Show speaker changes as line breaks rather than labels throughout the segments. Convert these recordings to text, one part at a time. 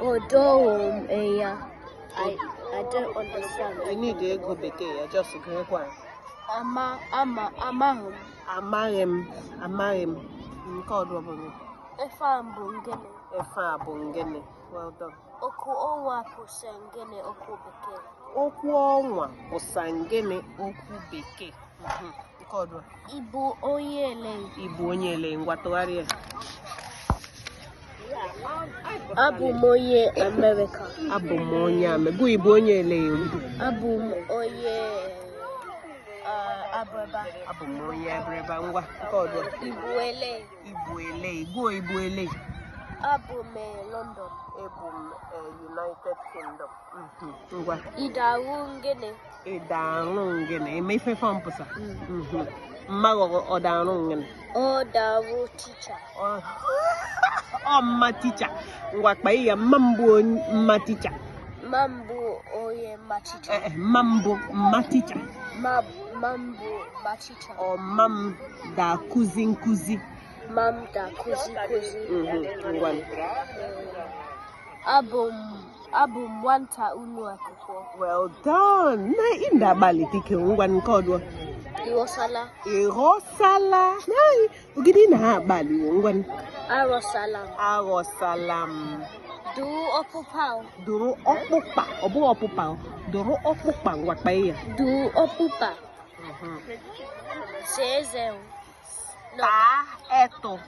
Odo I don't understand.
You need to go bekee, just to go one. Amahim. Called Robin.
Efa mbungene.
Efa bungene. Well done.
Okwu onwa pusengene okwu bekee.
Okwu onwa pusengene okwu bekee. Called
Ibu onyele.
Ibu onyele ngwatogharị.
Abụ onye America.
Abụ onye America. Ibu onyele.
Abụ onye Abiriba.
Abụ onye Abiriba ngwa. Called
Ibuele.
Ibuele.
Abụ London.
Abụ United Kingdom. Ngwa.
Idaru ngene.
Eme ife fọmpụsa. Mmago ọdarụ ngene.
Odaru teacher.
Mma teacher. Ngwa kpa ya mambu mma teacher.
Mambu oye ma teacher.
Mambu mma teacher.
Mambu ma teacher.
Mam da nkuzi.
Mam da kuzi.
Ngwa.
Abụ nwata ụlọ akwụkwọ.
Well done. Na inda abalị dike ngwa nke ọdụ. Ịghọsala. Nai, ogidi na abalị ngwa. Arọsalam.
Duru ọkpụkpa.
Duru ọkpụkpa. Ọ bụ ọkpụkpa. Duru ọkpụkpa ngwa kpa ya.
Duru ọkpụkpa. Seze.
Ta eto.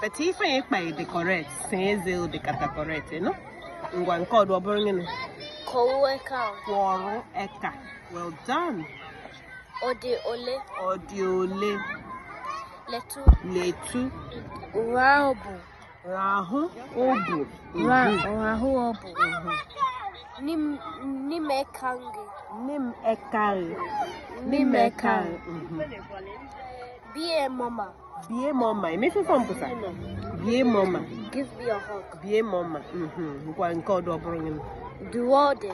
But
if I ain't the correct, seze the kata correct, no? Ngwa nke ọdụ ọ bụrụ gịnị? Kwọrọ eka. Well done.
Odi ole.
Letu. Rahụ obu.
Nim ekari. Bie mama.
Emefe fọmpụsa. Bie mama.
Give me a hug.
Bie mama. Ngwa nke ọdụ ọ bụrụ gịnị?
Duode.